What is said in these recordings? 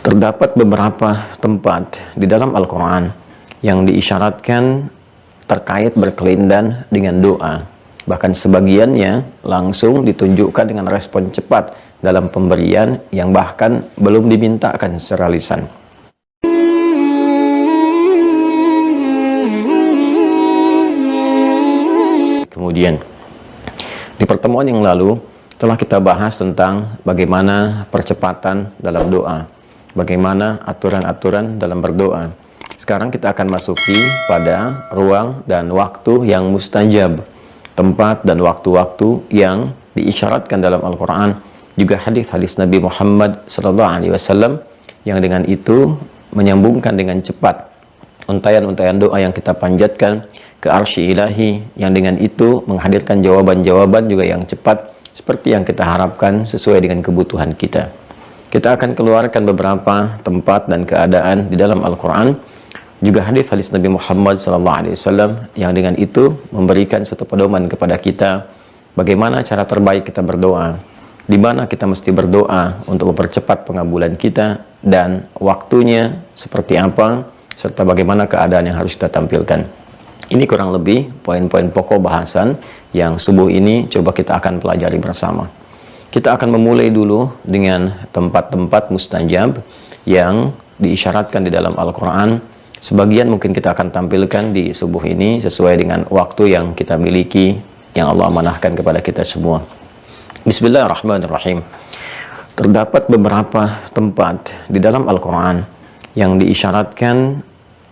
Terdapat beberapa tempat di dalam Al-Quran yang diisyaratkan terkait berkelindan dengan doa. Bahkan sebagiannya langsung ditunjukkan dengan respon cepat dalam pemberian yang bahkan belum dimintakan secara lisan. Kemudian, di pertemuan yang lalu telah kita bahas tentang bagaimana percepatan dalam doa, bagaimana aturan-aturan dalam berdoa. Sekarang kita akan masuki pada ruang dan waktu yang mustajab, tempat dan waktu-waktu yang diisyaratkan dalam Al-Quran, juga hadis-hadis Nabi Muhammad SAW, yang dengan itu menyambungkan dengan cepat untayan-untayan doa yang kita panjatkan ke arsy ilahi, yang dengan itu menghadirkan jawaban-jawaban juga yang cepat seperti yang kita harapkan sesuai dengan kebutuhan kita. Kita akan keluarkan beberapa tempat dan keadaan di dalam Al-Quran, juga hadis-hadis Nabi Muhammad SAW, yang dengan itu memberikan satu pedoman kepada kita bagaimana cara terbaik kita berdoa, di mana kita mesti berdoa untuk mempercepat pengabulan kita, dan waktunya seperti apa, serta bagaimana keadaan yang harus kita tampilkan. Ini kurang lebih poin-poin pokok bahasan yang subuh ini coba kita akan pelajari bersama. Kita akan memulai dulu dengan tempat-tempat mustajab yang diisyaratkan di dalam Al-Quran. Sebagian mungkin kita akan tampilkan di subuh ini sesuai dengan waktu yang kita miliki, yang Allah amanahkan kepada kita semua. Bismillahirrahmanirrahim. Terdapat beberapa tempat di dalam Al-Quran yang diisyaratkan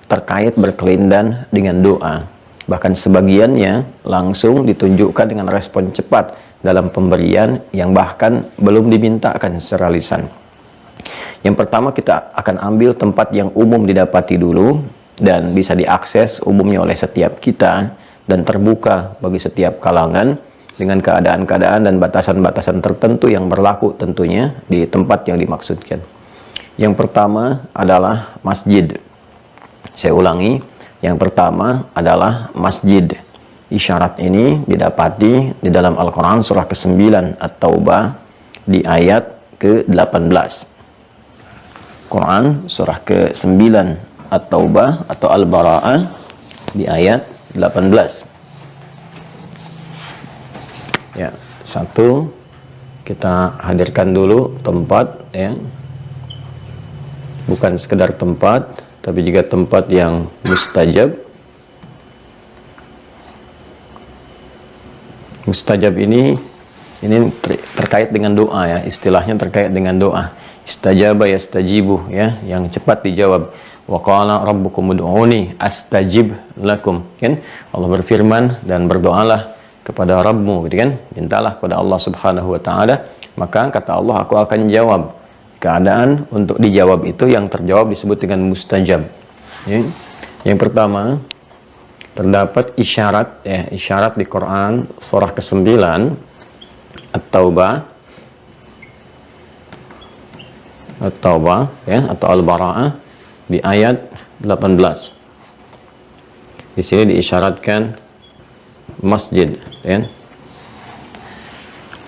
terkait berkelindan dengan doa. Bahkan sebagiannya langsung ditunjukkan dengan respon cepat dalam pemberian yang bahkan belum dimintakan secara lisan. Yang pertama, kita akan ambil tempat yang umum didapati dulu dan bisa diakses umumnya oleh setiap kita dan terbuka bagi setiap kalangan dengan keadaan-keadaan dan batasan-batasan tertentu yang berlaku tentunya di tempat yang dimaksudkan. Yang pertama adalah masjid. Saya ulangi, yang pertama adalah masjid. Isyarat ini didapati di dalam Al-Quran surah ke-9 At-Taubah di ayat ke-18. Quran surah ke-9 At-Taubah atau Al-Bara'ah di ayat 18. Ya, satu kita hadirkan dulu tempat, ya. Bukan sekedar tempat, tapi juga tempat yang mustajab. Mustajab ini terkait dengan doa, ya, istilahnya terkait dengan doa. Istajaba yastajibu, ya, yang cepat dijawab. Wa qala rabbukum ud'uni astajib lakum, kan? Allah berfirman, dan berdoalah kepada Rabbmu, gitu kan? Mintalah kepada Allah Subhanahu wa taala, maka kata Allah, aku akan jawab. Keadaan untuk dijawab itu yang terjawab disebut dengan mustajab, ya. Yang pertama, terdapat isyarat, ya, isyarat di Quran surah ke-9 At-Taubah ya, atau Al-Bara'ah di ayat 18. Di sini diisyaratkan masjid, ya.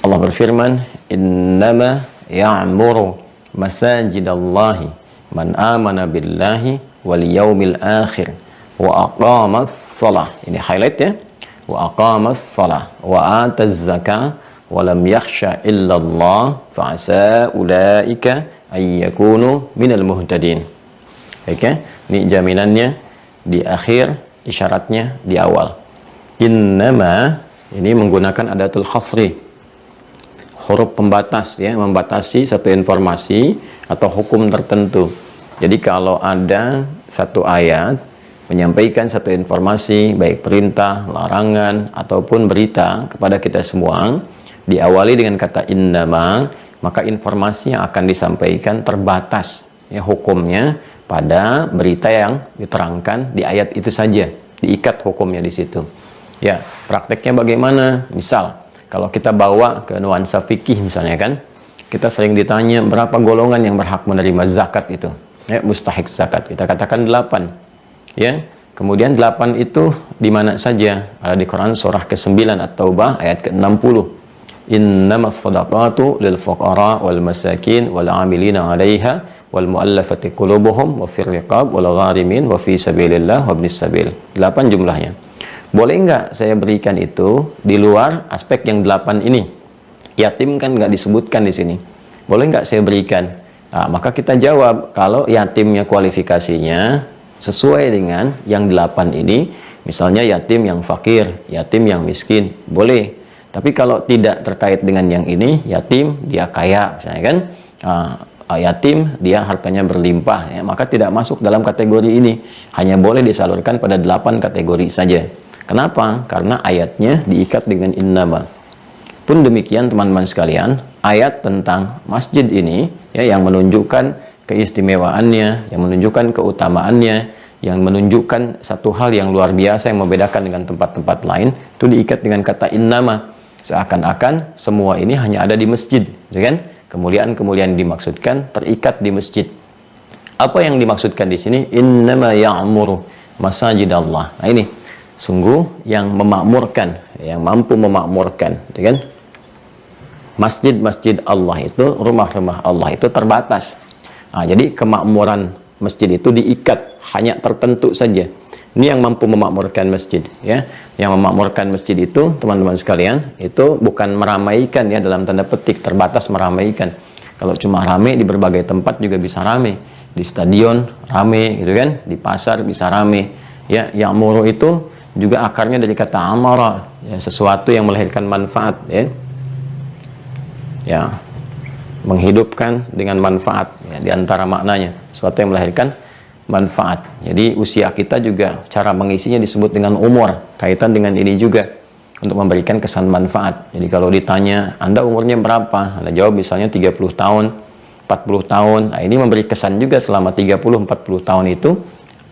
Allah berfirman, innama ya'muru masajidallahi man amana billahi wal yaumil akhir wa aqamas salah. Ini highlight, ya. Wa aqamas salah wa ataz zakah wa lam yakhsha illallah fa asa ulaika ay yakunu minal muhtadin. Oke, ini jaminannya di akhir, isyaratnya di awal. Innama ini menggunakan adatul hasri, huruf pembatas, ya, membatasi satu informasi atau hukum tertentu. Jadi kalau ada satu ayat menyampaikan satu informasi, baik perintah, larangan, ataupun berita kepada kita semua, diawali dengan kata innama, maka informasi yang akan disampaikan terbatas, ya, hukumnya pada berita yang diterangkan di ayat itu saja, diikat hukumnya di situ. Ya, prakteknya bagaimana? Misal, kalau kita bawa ke nuansa fikih misalnya, kan, kita sering ditanya berapa golongan yang berhak menerima zakat itu, ya, mustahik zakat. Kita katakan 8, ya. Kemudian 8 itu di mana saja? Ada di Quran surah ke-9 At-Taubah ayat ke-60. Innamas shadaqatu lil fuqara wal masakin wal 'amilina 'alaiha wal mu'allafati qulubuhum wa fir riqab wal gharimin wa fi sabilillah wa ibnis sabil. 8 jumlahnya. Boleh nggak saya berikan itu di luar aspek yang 8 ini? Yatim kan nggak disebutkan di sini. Boleh nggak saya berikan? Nah, maka kita jawab, kalau yatimnya kualifikasinya sesuai dengan yang 8 ini, misalnya yatim yang fakir, yatim yang miskin, boleh. Tapi kalau tidak terkait dengan yang ini, yatim dia kaya, misalnya kan, yatim dia hartanya berlimpah, ya, maka tidak masuk dalam kategori ini. Hanya boleh disalurkan pada 8 kategori saja. Kenapa? Karena ayatnya diikat dengan innama. Pun demikian teman-teman sekalian, ayat tentang masjid ini ya, yang menunjukkan keistimewaannya, yang menunjukkan keutamaannya, yang menunjukkan satu hal yang luar biasa yang membedakan dengan tempat-tempat lain, itu diikat dengan kata innama. Seakan-akan semua ini hanya ada di masjid, ya kan? Kemuliaan-kemuliaan dimaksudkan terikat di masjid. Apa yang dimaksudkan di sini? Innama ya'muru masajidallah. Nah ini, sungguh yang memakmurkan, yang mampu memakmurkan, ya kan? Masjid-masjid Allah itu, rumah-rumah Allah itu terbatas. Nah, jadi kemakmuran masjid itu diikat, hanya tertentu saja. Ini yang mampu memakmurkan masjid, ya. Yang memakmurkan masjid itu, teman-teman sekalian, itu bukan meramaikan ya, dalam tanda petik, terbatas meramaikan. Kalau cuma rame di berbagai tempat juga bisa rame. Di stadion rame gitu kan, di pasar bisa rame. Ya, ya'muru itu juga akarnya dari kata amara, ya, sesuatu yang melahirkan manfaat, ya. Ya, menghidupkan dengan manfaat, ya, di antara maknanya sesuatu yang melahirkan manfaat. Jadi usia kita juga cara mengisinya disebut dengan umur, kaitan dengan ini juga untuk memberikan kesan manfaat. Jadi kalau ditanya Anda umurnya berapa, Anda jawab misalnya 30 tahun, 40 tahun. Nah, ini memberi kesan juga selama 30-40 tahun itu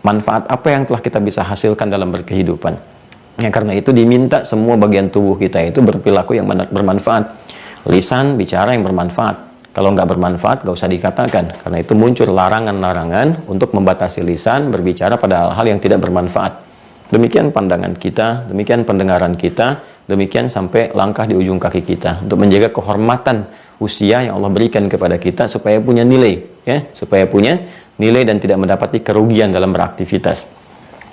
manfaat apa yang telah kita bisa hasilkan dalam berkehidupan. Ya, karena itu diminta semua bagian tubuh kita itu berperilaku yang bermanfaat. Lisan bicara yang bermanfaat. Kalau nggak bermanfaat, nggak usah dikatakan. Karena itu muncul larangan-larangan untuk membatasi lisan berbicara pada hal-hal yang tidak bermanfaat. Demikian pandangan kita, demikian pendengaran kita, demikian sampai langkah di ujung kaki kita. Untuk menjaga kehormatan usia yang Allah berikan kepada kita supaya punya nilai, ya, supaya punya nilai dan tidak mendapati kerugian dalam beraktivitas.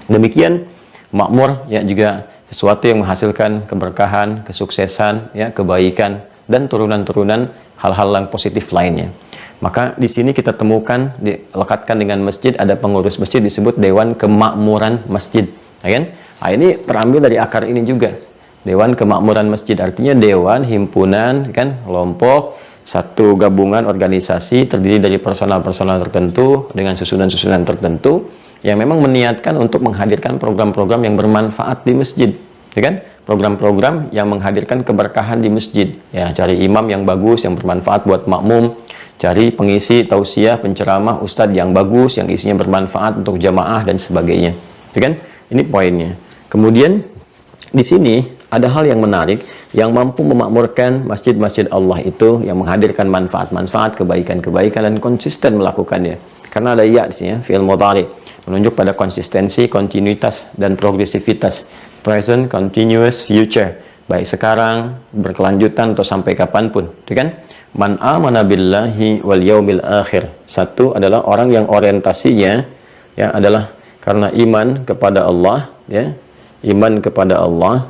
Demikian makmur, ya, juga sesuatu yang menghasilkan keberkahan, kesuksesan, ya, kebaikan dan turunan-turunan hal-hal yang positif lainnya. Maka di sini kita temukan dilekatkan dengan masjid, ada pengurus masjid disebut Dewan Kemakmuran Masjid, ya kan? Nah, ini terambil dari akar ini juga. Dewan Kemakmuran Masjid artinya dewan, himpunan, kan, kelompok, satu gabungan organisasi terdiri dari personal-personal tertentu dengan susunan-susunan tertentu yang memang meniatkan untuk menghadirkan program-program yang bermanfaat di masjid, ya kan? Program-program yang menghadirkan keberkahan di masjid, ya, cari imam yang bagus yang bermanfaat buat makmum, cari pengisi tausiah, penceramah, ustadz yang bagus yang isinya bermanfaat untuk jamaah dan sebagainya, ya kan? Ini poinnya. Kemudian di sini ada hal yang menarik yang mampu memakmurkan masjid-masjid Allah itu, yang menghadirkan manfaat-manfaat, kebaikan-kebaikan dan konsisten melakukannya. Karena ada ya di sini, ya, fi'il mudhari, menunjuk pada konsistensi, kontinuitas dan progresivitas. Present, continuous, future, baik sekarang, berkelanjutan atau sampai kapanpun, itu kan? Man amana billahi wal yaumil akhir. Satu adalah orang yang orientasinya, ya, adalah karena iman kepada Allah, ya, iman kepada Allah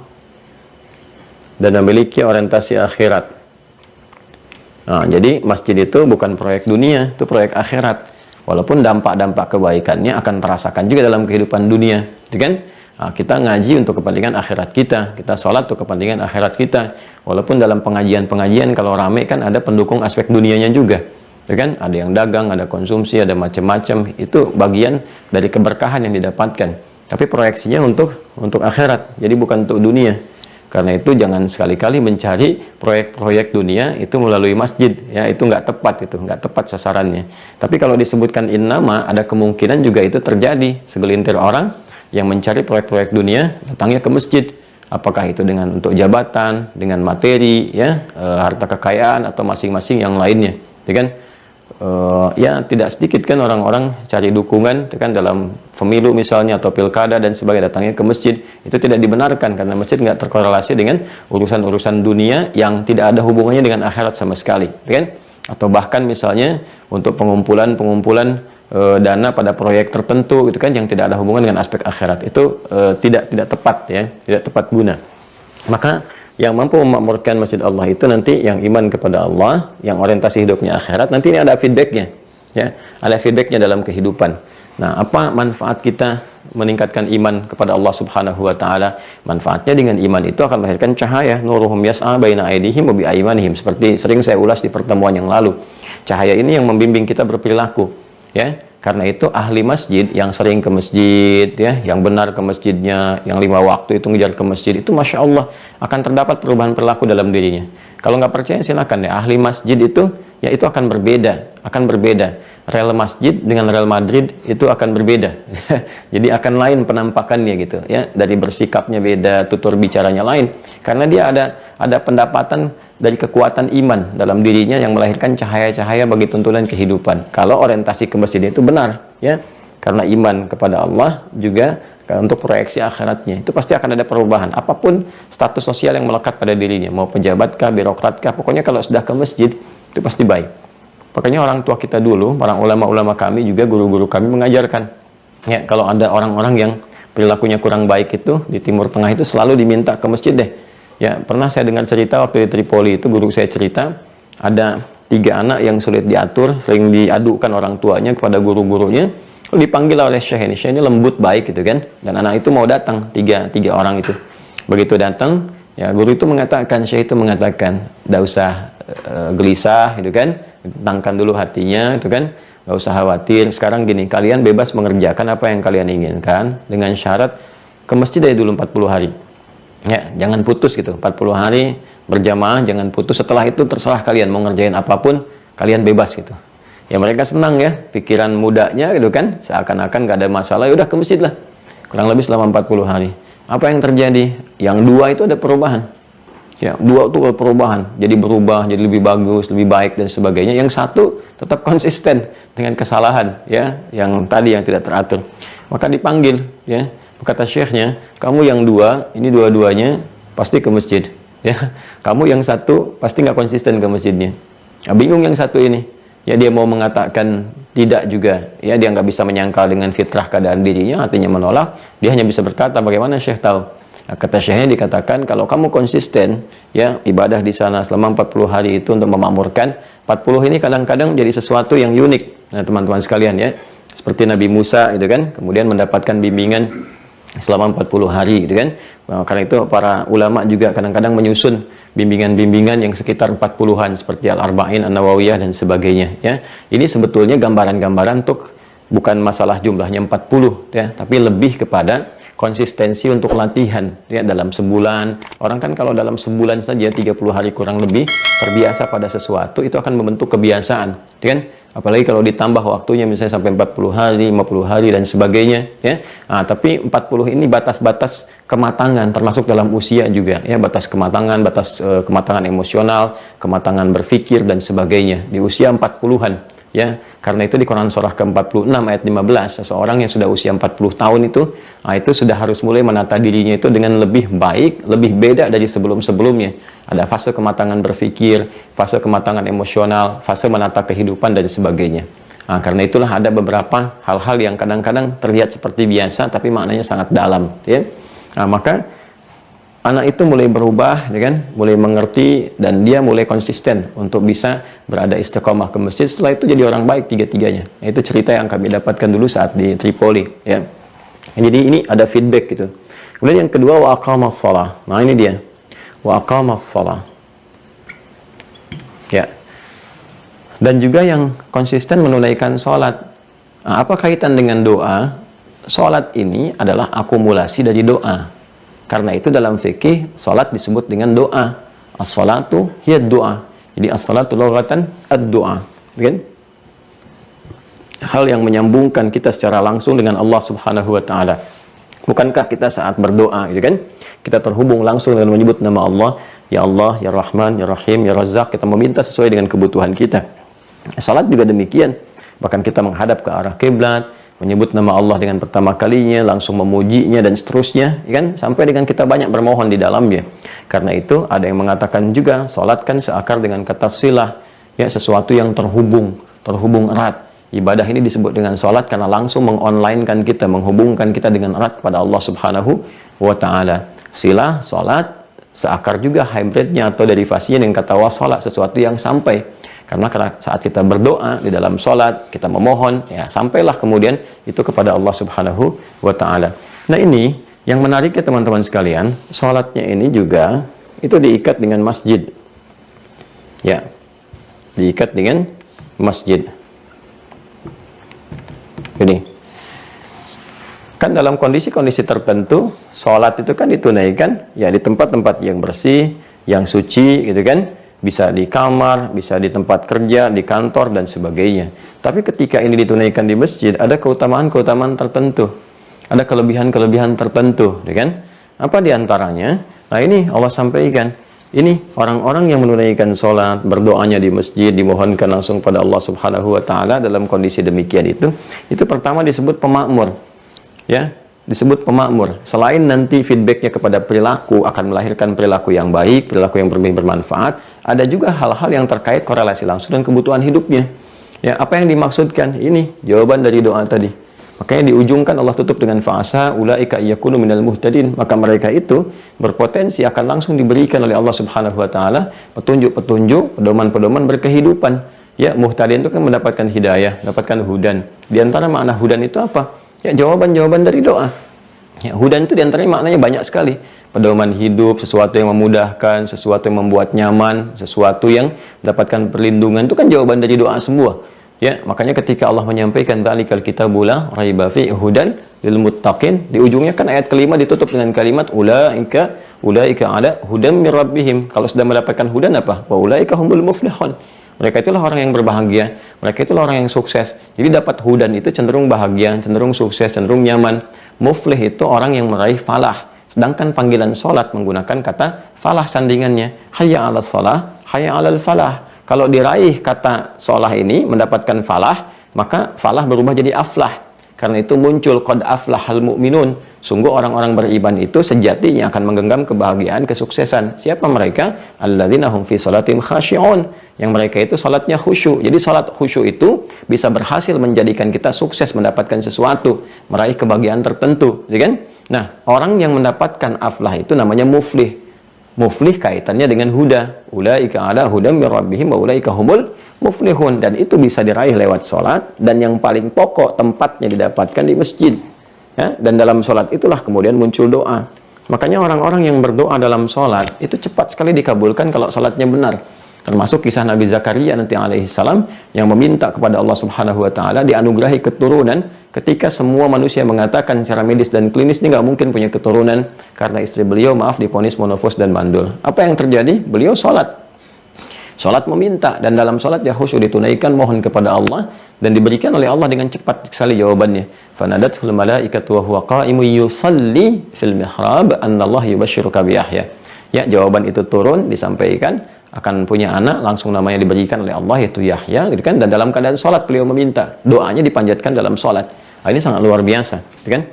dan memiliki orientasi akhirat. Nah, jadi masjid itu bukan proyek dunia, itu proyek akhirat. Walaupun dampak-dampak kebaikannya akan terasakan juga dalam kehidupan dunia, itu kan? Nah, kita ngaji untuk kepentingan akhirat kita, kita sholat untuk kepentingan akhirat kita. Walaupun dalam pengajian-pengajian kalau rame kan ada pendukung aspek dunianya juga, ya kan? Ada yang dagang, ada konsumsi, ada macam-macam. Itu bagian dari keberkahan yang didapatkan. Tapi proyeksinya untuk akhirat, jadi bukan untuk dunia. Karena itu jangan sekali-kali mencari proyek-proyek dunia itu melalui masjid, ya, itu nggak tepat sasarannya. Tapi kalau disebutkan innama, ada kemungkinan juga itu terjadi. Segelintir orang yang mencari proyek-proyek dunia datangnya ke masjid, apakah itu dengan untuk jabatan, dengan materi, ya, harta kekayaan atau masing-masing yang lainnya, ya kan? Ya, tidak sedikit kan orang-orang cari dukungan, ya kan, dalam pemilu misalnya atau pilkada dan sebagainya, datangnya ke masjid. Itu tidak dibenarkan karena masjid nggak terkorelasi dengan urusan-urusan dunia yang tidak ada hubungannya dengan akhirat sama sekali, ya kan? atau bahkan misalnya untuk pengumpulan dana pada proyek tertentu gitu kan, yang tidak ada hubungan dengan aspek akhirat, itu tidak tepat ya, tidak tepat guna. Maka yang mampu memakmurkan masjid Allah itu nanti yang iman kepada Allah, yang orientasi hidupnya akhirat. Nanti ini ada feedbacknya ya, ada feedbacknya dalam kehidupan. Nah, apa manfaat kita meningkatkan iman kepada Allah Subhanahu wa taala? Manfaatnya dengan iman itu akan melahirkan cahaya, nuruhum yas'a baina aydihim wa bi aymanihim, seperti sering saya ulas di pertemuan yang lalu. Cahaya ini yang membimbing kita berperilaku ya. Karena itu ahli masjid yang sering ke masjid ya, yang benar ke masjidnya, yang 5 waktu itu ngejar ke masjid, itu Masya Allah akan terdapat perubahan perilaku dalam dirinya. Kalau nggak percaya silakan ya, ahli masjid itu ya itu akan berbeda. Real masjid dengan Real Madrid itu akan berbeda. Jadi akan lain penampakannya gitu ya, dari bersikapnya beda, tutur bicaranya lain, karena dia ada pendapatan dari kekuatan iman dalam dirinya yang melahirkan cahaya-cahaya bagi tuntunan kehidupan. Kalau orientasi ke masjid itu benar ya, karena iman kepada Allah juga untuk proyeksi akhiratnya, itu pasti akan ada perubahan. Apapun status sosial yang melekat pada dirinya, mau pejabatkah, birokratkah, pokoknya kalau sudah ke masjid itu pasti baik. Makanya orang tua kita dulu, para ulama-ulama kami juga, guru-guru kami mengajarkan ya, kalau ada orang-orang yang perilakunya kurang baik itu di Timur Tengah itu selalu diminta ke masjid deh. Ya, pernah saya dengar cerita waktu di Tripoli itu, guru saya cerita ada 3 anak yang sulit diatur, sering diadukan orang tuanya kepada guru-gurunya. Lalu dipanggil oleh Syekh ini lembut baik gitu kan, dan anak itu mau datang, tiga orang itu. Begitu datang, ya guru itu mengatakan, Syekh itu mengatakan, tidak usah gelisah gitu kan, tenangkan dulu hatinya itu kan, nggak usah khawatir. Sekarang gini, kalian bebas mengerjakan apa yang kalian inginkan, dengan syarat ke masjid aja dulu 40 hari ya, jangan putus gitu, 40 hari berjamaah, jangan putus. Setelah itu terserah kalian mau ngerjain apapun, kalian bebas gitu ya. Mereka senang ya, pikiran mudanya gitu kan, seakan-akan nggak ada masalah, ya udah ke masjid lah. Kurang lebih selama 40 hari apa yang terjadi? Yang 2 itu ada perubahan ya, 2 itu perubahan, jadi berubah, jadi lebih bagus, lebih baik dan sebagainya. Yang 1 tetap konsisten dengan kesalahan ya, yang tadi yang tidak teratur. Maka dipanggil ya, kata syekhnya, kamu yang 2 ini dua-duanya pasti ke masjid ya, kamu yang 1 pasti nggak konsisten ke masjidnya. Nah, bingung yang 1 ini ya, dia mau mengatakan tidak juga ya, dia nggak bisa menyangkal dengan fitrah keadaan dirinya, artinya menolak. Dia hanya bisa berkata, bagaimana Syekh tahu? Nah, kata Syekhnya dikatakan, kalau kamu konsisten ya ibadah di sana selama 40 hari itu untuk memakmurkan, 40 ini kadang-kadang jadi sesuatu yang unik. Nah, teman-teman sekalian ya, seperti Nabi Musa gitu kan, kemudian mendapatkan bimbingan selama 40 hari gitu kan. Nah, karena itu para ulama juga kadang-kadang menyusun bimbingan-bimbingan yang sekitar 40-an seperti Al-Arba'in, An-Nawawiyah dan sebagainya ya. Ini sebetulnya gambaran-gambaran untuk bukan masalah jumlahnya 40 ya, tapi lebih kepada konsistensi untuk latihan ya, dalam sebulan. Orang kan kalau dalam sebulan saja 30 hari kurang lebih terbiasa pada sesuatu, itu akan membentuk kebiasaan ya kan. Apalagi kalau ditambah waktunya misalnya sampai 40 hari, 50 hari dan sebagainya ya. Nah, tapi 40 ini batas-batas kematangan, termasuk dalam usia juga ya, batas kematangan, kematangan emosional, kematangan berpikir dan sebagainya di usia 40-an ya. Karena itu di Quran surah ke-46 ayat 15, seseorang yang sudah usia 40 tahun itu, nah itu sudah harus mulai menata dirinya itu dengan lebih baik, lebih beda dari sebelum-sebelumnya. Ada fase kematangan berpikir, fase kematangan emosional, fase menata kehidupan dan sebagainya. Nah, karena itulah ada beberapa hal-hal yang kadang-kadang terlihat seperti biasa tapi maknanya sangat dalam ya. Nah, maka anak itu mulai berubah ya kan, mulai mengerti, dan dia mulai konsisten untuk bisa berada istiqomah ke masjid. Setelah itu jadi orang baik tiga-tiganya. Nah, itu cerita yang kami dapatkan dulu saat di Tripoli ya. Jadi ini ada feedback gitu. Kemudian yang kedua, wa aqamas shalah. Nah, ini dia. Wa aqamas shalah. Ya. Dan juga yang konsisten menunaikan sholat. Nah, apa kaitan dengan doa? Sholat ini adalah akumulasi dari doa. Karena itu dalam fikih, salat disebut dengan doa. As-salatu hiya doa. Jadi as-salatu lughatan ad-doa. Kan? Hal yang menyambungkan kita secara langsung dengan Allah Subhanahu wa taala. Bukankah kita saat berdoa gitu kan, kita terhubung langsung dengan menyebut nama Allah, ya Allah, ya Rahman, ya Rahim, ya Razzaq, kita meminta sesuai dengan kebutuhan kita. Salat juga demikian. Bahkan kita menghadap ke arah kiblat, menyebut nama Allah dengan pertama kalinya, langsung memujinya dan seterusnya, ya kan? Sampai dengan kita banyak bermohon di dalamnya. Karena itu ada yang mengatakan juga, salat kan seakar dengan kata silah, Ya, sesuatu yang terhubung erat. Ibadah ini disebut dengan sholat karena langsung mengonlinekan kita, menghubungkan kita dengan erat kepada Allah Subhanahu wa Ta'ala. Silah, sholat, seakar juga hybridnya atau derivasinya dengan kata wassalah, sesuatu yang sampai. Karena saat kita berdoa di dalam sholat, kita memohon, ya sampailah kemudian itu kepada Allah Subhanahu wa Ta'ala. Nah, ini yang menarik ya teman-teman sekalian, sholatnya ini juga itu diikat dengan masjid. Ya, diikat dengan masjid. Ini kan dalam kondisi-kondisi tertentu sholat itu kan ditunaikan ya di tempat-tempat yang bersih, yang suci gitu kan, bisa di kamar, bisa di tempat kerja, di kantor dan sebagainya. Tapi ketika ini ditunaikan di masjid, ada keutamaan-keutamaan tertentu, ada kelebihan-kelebihan tertentu, gitu kan? Apa diantaranya? Nah, ini Allah sampaikan. Ini orang-orang yang menunaikan sholat, berdoanya di masjid, dimohonkan langsung pada Allah Subhanahu wa Ta'ala dalam kondisi demikian itu pertama disebut pemakmur. Ya, disebut pemakmur. Selain nanti feedbacknya kepada perilaku akan melahirkan perilaku yang baik, perilaku yang bermanfaat, ada juga hal-hal yang terkait korelasi langsung dengan kebutuhan hidupnya. Ya, apa yang dimaksudkan? Ini jawaban dari doa tadi. Makanya diujungkan Allah tutup dengan fa'asa ulaika yakunu minal muhtadin. Maka mereka itu berpotensi akan langsung diberikan oleh Allah Subhanahu wa Ta'ala petunjuk-petunjuk, pedoman-pedoman berkehidupan. Ya, muhtadin itu kan mendapatkan hidayah, mendapatkan hudan. Di antara makna hudan itu apa? Ya, jawaban-jawaban dari doa. Ya, hudan itu di antaranya maknanya banyak sekali. Pedoman hidup, sesuatu yang memudahkan, sesuatu yang membuat nyaman, sesuatu yang mendapatkan perlindungan, itu kan jawaban dari doa semua. Ya, makanya ketika Allah menyampaikan dzalikal kitabul la raiba fi hudan lil muttaqin, di ujungnya kan ayat kelima ditutup dengan kalimat ulaika ala hudam mir rabbihim. Kalau sudah mendapatkan hudan apa? Wa ulaika humul muflihun. Mereka itulah orang yang berbahagia, mereka itulah orang yang sukses. Jadi dapat hudan itu cenderung bahagia, cenderung sukses, cenderung nyaman. Muflih itu orang yang meraih falah. Sedangkan panggilan sholat menggunakan kata falah sandingannya. Hayya 'alas shalah, hayya 'alal falah. Kalau diraih kata sholah ini mendapatkan falah, maka falah berubah jadi aflah. Karena itu muncul qad aflahal mu'minun. Sungguh orang-orang beriman itu sejatinya akan menggenggam kebahagiaan, kesuksesan. Siapa mereka? Alladzina hum fi shalatim khashi'un. Yang mereka itu salatnya khusyuk. Jadi salat khusyuk itu bisa berhasil menjadikan kita sukses mendapatkan sesuatu, meraih kebahagiaan tertentu, ya kan? Nah, orang yang mendapatkan aflah itu namanya muflih. Muflih kaitannya dengan huda. Ulaika ala hudam mir rabbihim wa ulaika humul muflihun. Dan itu bisa diraih lewat sholat. Dan yang paling pokok tempatnya didapatkan di masjid. Ya? Dan dalam sholat itulah kemudian muncul doa. Makanya orang-orang yang berdoa dalam sholat itu cepat sekali dikabulkan kalau sholatnya benar. Termasuk kisah Nabi Zakaria nanti alaihi salam yang meminta kepada Allah Subhanahu wa Ta'ala dianugerahi keturunan ketika semua manusia mengatakan secara medis dan klinis ini nggak mungkin punya keturunan karena istri beliau divonis monofos dan mandul. Apa yang terjadi? Beliau sholat meminta, dan dalam sholat ya khusyuk ditunaikan, mohon kepada Allah, dan diberikan oleh Allah dengan cepat sekali jawabannya. Fanadatul malaikatu wa huwa qa'imun yusalli fil mihrab annallaha yubashshiruka bi Yahya. Ya, jawaban itu turun, disampaikan, akan punya anak, langsung namanya diberikan oleh Allah, yaitu Yahya, gitu kan? Dan dalam keadaan sholat beliau meminta, doanya dipanjatkan dalam sholat. Nah, ini sangat luar biasa, gitu kan?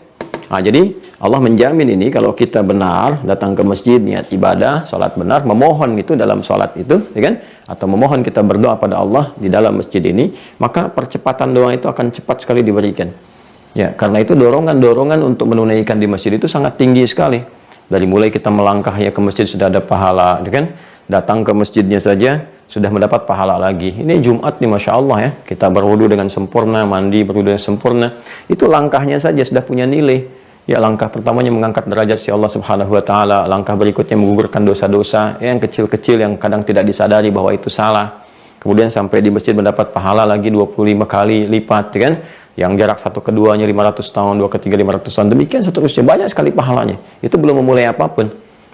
Nah, jadi Allah menjamin ini kalau kita benar datang ke masjid, niat ibadah, sholat benar, memohon itu dalam sholat itu, gitu kan? Atau memohon kita berdoa pada Allah di dalam masjid ini, maka percepatan doa itu akan cepat sekali diberikan. Ya, karena itu dorongan-dorongan untuk menunaikan di masjid itu sangat tinggi sekali. Dari mulai kita melangkah ya ke masjid sudah ada pahala, gitu kan? Datang ke masjidnya saja sudah mendapat pahala lagi. Ini Jumat nih, Masya Allah ya. Kita berwudu dengan sempurna, mandi berwudu dengan sempurna. Itu langkahnya saja sudah punya nilai. Ya, langkah pertamanya mengangkat derajat si Allah Subhanahu wa Ta'ala. Langkah berikutnya menggugurkan dosa-dosa yang kecil-kecil yang kadang tidak disadari bahwa itu salah. Kemudian sampai di masjid mendapat pahala lagi 25 kali lipat, ya kan? Yang jarak satu keduanya 500 tahun, dua ketiga 500 tahun. Demikian seterusnya, banyak sekali pahalanya. Itu belum memulai apapun.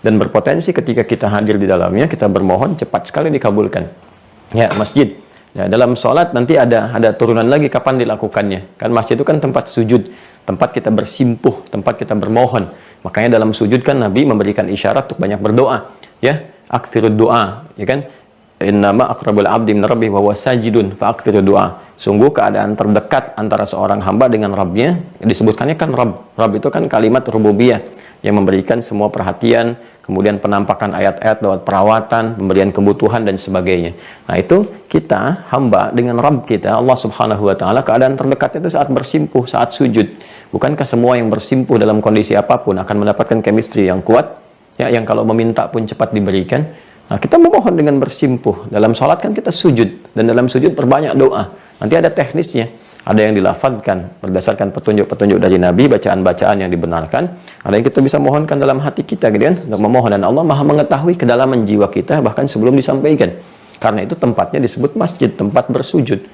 Dan berpotensi ketika kita hadir di dalamnya, kita bermohon cepat sekali dikabulkan. Ya, masjid. Ya, dalam sholat nanti ada turunan lagi kapan dilakukannya. Kan masjid itu kan tempat sujud, tempat kita bersimpuh, tempat kita bermohon. Makanya dalam sujud kan Nabi memberikan isyarat untuk banyak berdoa. Ya, aktsirud doa, ya kan? innama aqrabul abdi min rabbih wa huwa sajidun fa aktsiru du'a. Sungguh keadaan terdekat antara seorang hamba dengan Rabbnya, disebutkannya kan Rabb. Rabb itu kan kalimat rububiyah yang memberikan semua perhatian, kemudian penampakan ayat-ayat lewat perawatan, pemberian kebutuhan dan sebagainya. Nah, itu kita hamba dengan Rabb kita, Allah Subhanahu wa taala, keadaan terdekat itu saat bersimpuh, saat sujud. Bukankah semua yang bersimpuh dalam kondisi apapun akan mendapatkan chemistry yang kuat, ya, yang kalau meminta pun cepat diberikan? Nah, kita memohon dengan bersimpuh. Dalam sholat kan kita sujud, dan dalam sujud perbanyak doa. Nanti ada teknisnya. Ada yang dilafadzkan berdasarkan petunjuk-petunjuk dari Nabi, bacaan-bacaan yang dibenarkan. Ada yang kita bisa mohonkan dalam hati kita, gitu kan? Untuk memohon, dan Allah Maha mengetahui kedalaman jiwa kita bahkan sebelum disampaikan. Karena itu tempatnya disebut masjid, tempat bersujud.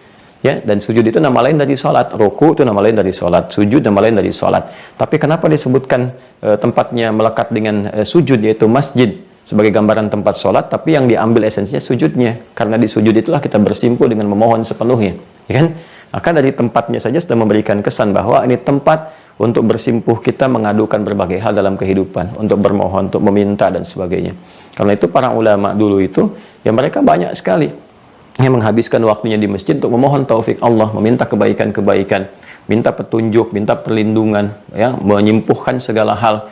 Ya, dan sujud itu nama lain dari sholat, ruku itu nama lain dari sholat, sujud nama lain dari sholat. Tapi kenapa disebutkan tempatnya melekat dengan sujud, yaitu masjid, sebagai gambaran tempat sholat, tapi yang diambil esensinya sujudnya, karena di sujud itulah kita bersimpuh dengan memohon sepenuhnya, ya kan? Maka dari tempatnya saja sudah memberikan kesan bahwa ini tempat untuk bersimpuh kita, mengadukan berbagai hal dalam kehidupan, untuk bermohon, untuk meminta dan sebagainya. Karena itu para ulama dulu itu, ya mereka banyak sekali yang menghabiskan waktunya di masjid untuk memohon taufik Allah, meminta kebaikan-kebaikan, minta petunjuk, minta perlindungan, ya, menyembuhkan segala hal.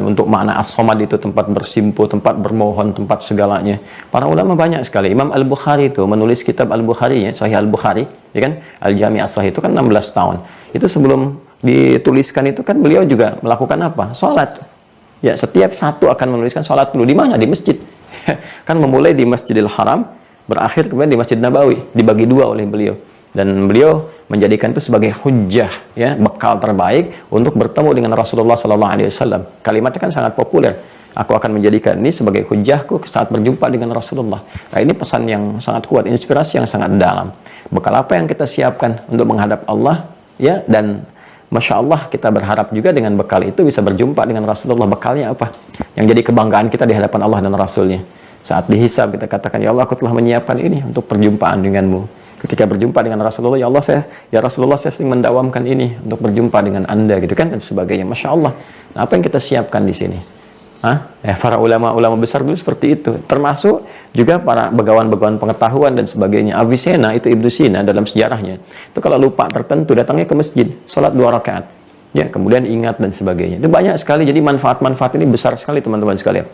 Untuk makna as-somad itu tempat bersimpuh, tempat bermohon, tempat segalanya. Para ulama banyak sekali. Imam Al-Bukhari itu menulis kitab Al-Bukhari, ya, Sahih Al-Bukhari, ya kan? Al-Jami' As-Sahih itu kan 16 tahun. Itu sebelum dituliskan itu kan beliau juga melakukan apa? Salat. Ya, setiap satu akan menuliskan salat dulu. Di mana? Di masjid. Kan memulai di Masjidil Haram, berakhir kemudian di Masjid Nabawi, dibagi dua oleh beliau. Dan beliau menjadikan itu sebagai hujjah, ya, bekal terbaik untuk bertemu dengan Rasulullah SAW. Kalimatnya kan sangat populer. Aku akan menjadikan ini sebagai hujjahku saat berjumpa dengan Rasulullah. Nah, ini pesan yang sangat kuat, inspirasi yang sangat dalam. Bekal apa yang kita siapkan untuk menghadap Allah, ya, dan Masya Allah kita berharap juga dengan bekal itu bisa berjumpa dengan Rasulullah. Bekalnya apa? Yang jadi kebanggaan kita di hadapan Allah dan Rasulnya. Saat dihisab kita katakan, ya Allah, aku telah menyiapkan ini untuk perjumpaan denganmu. Ketika berjumpa dengan Rasulullah, ya Rasulullah, saya sering mendawamkan ini untuk berjumpa dengan Anda, gitu kan, dan sebagainya. Masya Allah. Nah, apa yang kita siapkan di sini? Para ulama-ulama besar dulu seperti itu. Termasuk juga para begawan-begawan pengetahuan dan sebagainya. Avicenna, itu Ibnu Sina dalam sejarahnya. Itu kalau lupa tertentu, datangnya ke masjid, sholat 2 rakaat. Ya, kemudian ingat dan sebagainya. Itu banyak sekali. Jadi manfaat-manfaat ini besar sekali, teman-teman sekalian.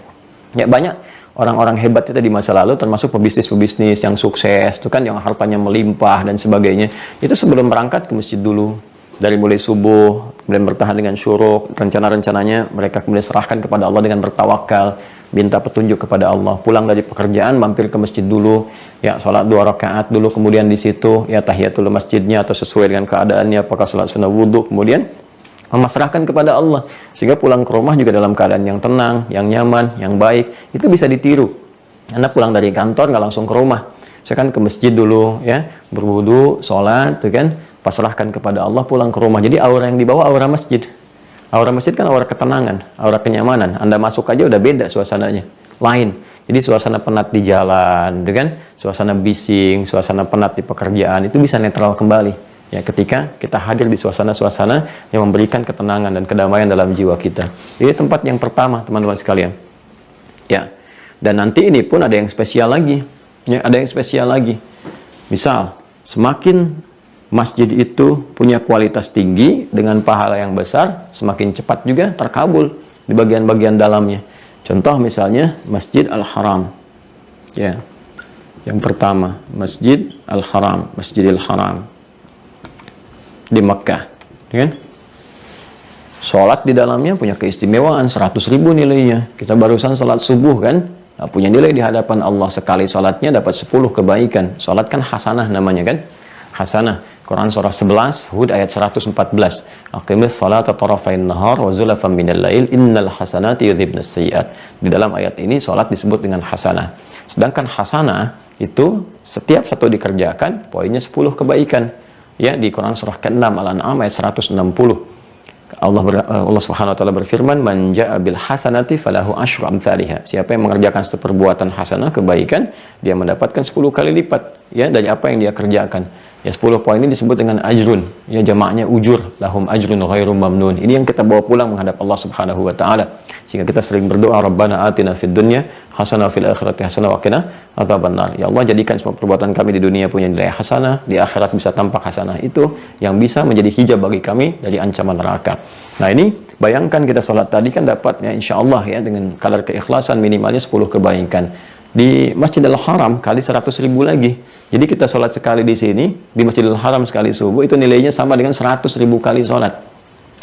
Ya, banyak orang-orang hebat kita di masa lalu, termasuk pebisnis-pebisnis yang sukses, itu kan, yang hartanya melimpah dan sebagainya. Itu sebelum berangkat ke masjid dulu, dari mulai subuh, kemudian bertahan dengan syuruk, rencana-rencananya mereka kemudian serahkan kepada Allah dengan bertawakal, minta petunjuk kepada Allah. Pulang dari pekerjaan, mampir ke masjid dulu, ya, sholat 2 rakaat dulu, kemudian di situ, ya, tahiyatul masjidnya atau sesuai dengan keadaannya, apakah sholat sunnah wudhu, kemudian memasrahkan kepada Allah, sehingga pulang ke rumah juga dalam keadaan yang tenang, yang nyaman, yang baik. Itu bisa ditiru. Anda pulang dari kantor nggak langsung ke rumah, saya kan ke masjid dulu, ya, berwudu, sholat, tuh kan, pasrahkan kepada Allah, pulang ke rumah. Jadi aura yang dibawa aura masjid. Aura masjid kan aura ketenangan, aura kenyamanan. Anda masuk aja udah beda suasananya, lain. Jadi suasana penat di jalan, tuh kan, suasana bising, suasana penat di pekerjaan, itu bisa netral kembali. Ya, ketika kita hadir di suasana-suasana yang memberikan ketenangan dan kedamaian dalam jiwa kita. Ini tempat yang pertama, teman-teman sekalian. Ya. Dan nanti ini pun ada yang spesial lagi. Ya, ada yang spesial lagi. Misal, semakin masjid itu punya kualitas tinggi dengan pahala yang besar, semakin cepat juga terkabul di bagian-bagian dalamnya. Contoh misalnya Masjid Al-Haram. Ya. Yang pertama, Masjid Al-Haram, Masjidil Haram di Mekah, kan? Sholat di dalamnya punya keistimewaan 100.000 nilainya. Kita barusan sholat subuh, kan? Nah, punya nilai di hadapan Allah. Sekali sholatnya dapat 10 kebaikan. Sholat kan hasanah namanya, kan? Hasanah. Quran surah 11, Hud ayat 114. Aqimis sholata tarafain nahar wa zulafan minal lail innal hasanati yudhibnas sayyi'at. Di dalam ayat ini sholat disebut dengan hasanah. Sedangkan hasanah itu setiap satu dikerjakan, poinnya 10 kebaikan. Ya, di Quran surah ke-6 Al-An'am ayat 160. Allah Subhanahu wa taala berfirman, "Man jaa'a bil hasanati falahu asyru amsalihha." Siapa yang mengerjakan seperbuatan hasanah kebaikan, dia mendapatkan 10 kali lipat, ya, dari apa yang dia kerjakan. Ya 10 poin ini disebut dengan ajrun. Ya jamaknya ujur, lahum ajrun ghairu mamnun. Ini yang kita bawa pulang menghadap Allah Subhanahu wa taala. Sehingga kita sering berdoa, Rabbana atina fid dunya hasanah fil akhirati hasanah wa qina adzabannar. Ya Allah, jadikan semua perbuatan kami di dunia punya nilai hasanah, di akhirat bisa tampak hasanah. Itu yang bisa menjadi hijab bagi kami dari ancaman neraka. Nah, ini bayangkan kita sholat tadi kan dapatnya insya Allah ya dengan kadar keikhlasan minimalnya 10 kebaikan. Di Masjidil Haram kali 100.000 lagi. Jadi kita sholat sekali di sini, di Masjidil Haram sekali subuh, itu nilainya sama dengan 100.000 kali sholat.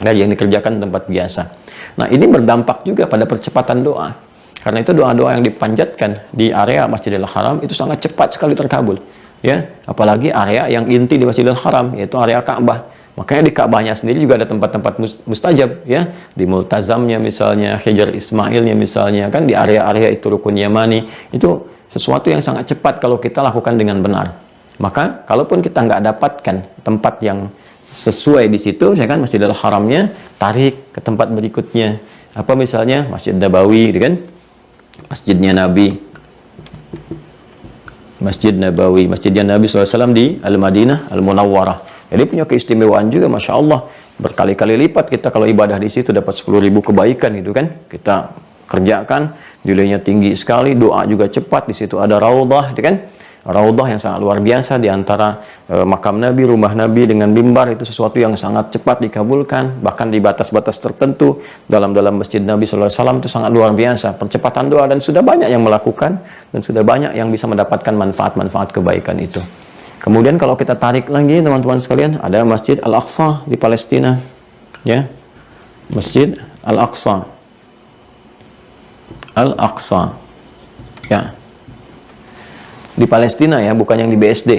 Nah, yang dikerjakan tempat biasa. Nah, ini berdampak juga pada percepatan doa. Karena itu doa-doa yang dipanjatkan di area Masjidil Haram itu sangat cepat sekali terkabul. Ya, apalagi area yang inti di Masjidil Haram, yaitu area Ka'bah. Makanya di Ka'bahnya sendiri juga ada tempat-tempat mustajab, ya, di Multazamnya misalnya, Hijar Ismailnya misalnya, kan di area-area itu Rukun Yamani, itu sesuatu yang sangat cepat kalau kita lakukan dengan benar. Maka kalaupun kita nggak dapatkan tempat yang sesuai di situ, ya kan, Masjidil Haramnya, tarik ke tempat berikutnya. Apa misalnya Masjid Nabawi, gitu kan, masjidnya Nabi, Masjid Nabawi, masjidnya Nabi SAW di Al-Madinah Al-Munawwarah. Jadi punya keistimewaan juga, Masya Allah. Berkali-kali lipat kita kalau ibadah di situ dapat 10.000 kebaikan gitu kan. Kita kerjakan, nilainya tinggi sekali, doa juga cepat. Di situ ada raudhah, gitu kan. Raudhah yang sangat luar biasa di antara makam Nabi, rumah Nabi dengan mimbar, itu sesuatu yang sangat cepat dikabulkan. Bahkan di batas-batas tertentu dalam masjid Nabi SAW itu sangat luar biasa. Percepatan doa, dan sudah banyak yang melakukan dan sudah banyak yang bisa mendapatkan manfaat-manfaat kebaikan itu. Kemudian kalau kita tarik lagi teman-teman sekalian, ada Masjid Al-Aqsa di Palestina, ya, Masjid Al-Aqsa, Al-Aqsa, ya, di Palestina ya, bukan yang di BSD.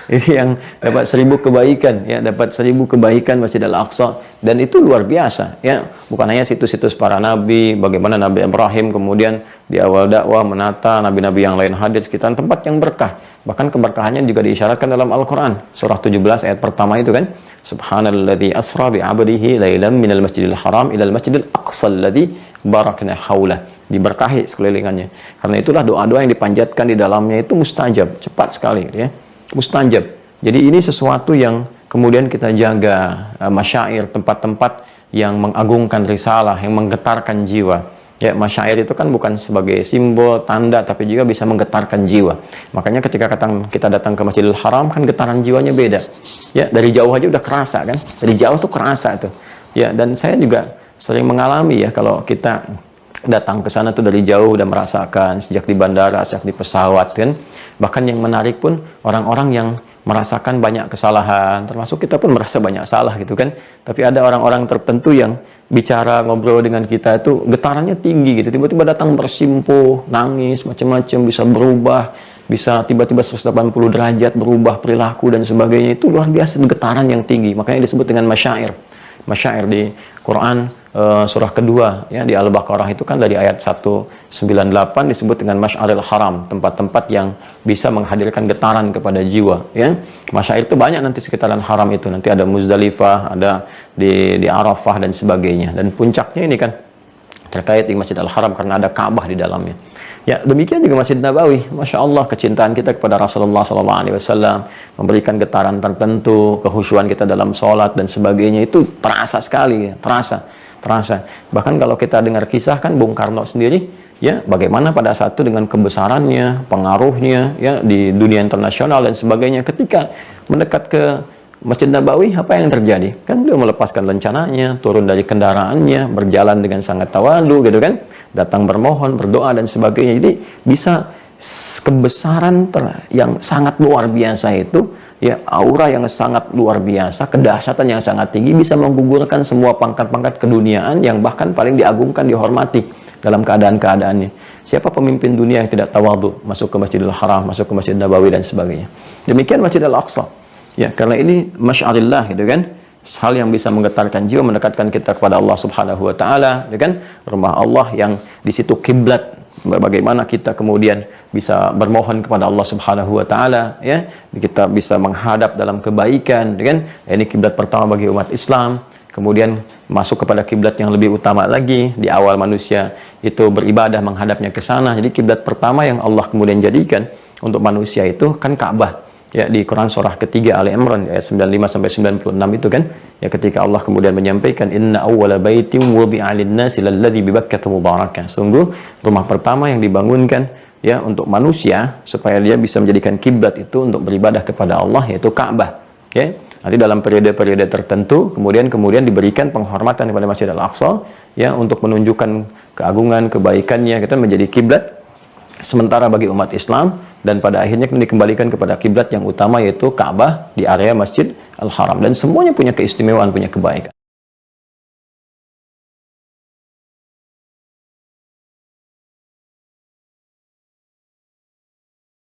Ini yang dapat 1000 kebaikan, ya, dapat 1000 kebaikan Masjid Al-Aqsa, dan itu luar biasa, ya. Bukan hanya situs-situs para nabi, bagaimana Nabi Ibrahim kemudian di awal dakwah menata, nabi-nabi yang lain hadir sekitar tempat yang berkah. Bahkan keberkahannya juga diisyaratkan dalam Al-Quran. Surah 17 ayat pertama itu kan. Subhanalladzi asra bi'abdihi laylan minal masjidil haram ilal masjidil aqsa alladzi barakna haulah. Diberkahi sekelilingannya. Karena itulah doa-doa yang dipanjatkan di dalamnya itu mustajab. Cepat sekali, ya. Mustajab. Jadi ini sesuatu yang kemudian kita jaga, masyair, tempat-tempat yang mengagungkan risalah, yang menggetarkan jiwa. Ya, masyair itu kan bukan sebagai simbol, tanda, tapi juga bisa menggetarkan jiwa. Makanya ketika kita datang ke Masjidil Haram, kan getaran jiwanya beda. Ya, dari jauh aja udah kerasa kan. Dari jauh tuh kerasa tuh. Ya, dan saya juga sering mengalami ya, kalau kita datang ke sana tuh dari jauh udah merasakan, sejak di bandara, sejak di pesawat kan. Bahkan yang menarik pun orang-orang yang merasakan banyak kesalahan, termasuk kita pun merasa banyak salah gitu kan. Tapi ada orang-orang tertentu yang bicara, ngobrol dengan kita itu getarannya tinggi gitu. Tiba-tiba datang bersimpuh, nangis, macam-macam, bisa berubah, bisa tiba-tiba 180 derajat berubah perilaku dan sebagainya. Itu luar biasa, getaran yang tinggi. Makanya disebut dengan masyair. Masyair di Quran surah kedua ya, di Al-Baqarah itu kan dari ayat 198 disebut dengan Masy'aril Haram, tempat-tempat yang bisa menghadirkan getaran kepada jiwa ya. Masyair itu banyak nanti sekitaran haram itu, nanti ada Muzdalifah, ada di Arafah dan sebagainya, dan puncaknya ini kan terkait di Masjid Al-Haram karena ada Ka'bah di dalamnya. Ya, demikian juga Masjid Nabawi. Masya Allah, kecintaan kita kepada Rasulullah SAW memberikan getaran tertentu, kehusyuan kita dalam sholat dan sebagainya, itu terasa sekali ya, terasa. Bahkan kalau kita dengar kisah kan Bung Karno sendiri, ya, bagaimana pada saat itu dengan kebesarannya, pengaruhnya ya di dunia internasional dan sebagainya, ketika mendekat ke Masjid Nabawi, apa yang terjadi? Kan beliau melepaskan lencananya, turun dari kendaraannya, berjalan dengan sangat tawadu gitu kan, datang bermohon, berdoa dan sebagainya. Jadi bisa kebesaran yang sangat luar biasa itu, ya, aura yang sangat luar biasa, kedahsyatan yang sangat tinggi, bisa menggugurkan semua pangkat-pangkat keduniaan yang bahkan paling diagungkan, dihormati dalam keadaan-keadaannya. Siapa pemimpin dunia yang tidak tawadu masuk ke Masjidil Haram, masuk ke Masjid Nabawi dan sebagainya. Demikian Masjid Al-Aqsa. Ya, karena ini masy'arillah gitu kan. Hal yang bisa menggetarkan jiwa, mendekatkan kita kepada Allah Subhanahu wa taala, gitu kan? Rumah Allah yang di situ kiblat. Bagaimana kita kemudian bisa bermohon kepada Allah Subhanahu wa taala ya. Kita bisa menghadap dalam kebaikan, gitu kan? Ini kiblat pertama bagi umat Islam. Kemudian masuk kepada kiblat yang lebih utama lagi, di awal manusia itu beribadah menghadapnya ke sana. Jadi kiblat pertama yang Allah kemudian jadikan untuk manusia itu kan Ka'bah. ya di Quran surah ketiga Ali Imran ayat 95 sampai 96 itu kan, ya ketika Allah kemudian menyampaikan inna awwala baitin wudi'a lin-nasi lalladzi bi Bakkah mubarakah. Sungguh rumah pertama yang dibangunkan ya untuk manusia supaya dia bisa menjadikan kiblat itu untuk beribadah kepada Allah, yaitu Ka'bah. Ya. Nanti dalam periode-periode tertentu kemudian diberikan penghormatan kepada Masjid Al-Aqsa ya untuk menunjukkan keagungan kebaikannya, kita menjadi kiblat sementara bagi umat Islam, dan pada akhirnya dikembalikan kepada kiblat yang utama yaitu Ka'bah di area Masjid Al-Haram, dan semuanya punya keistimewaan, punya kebaikan.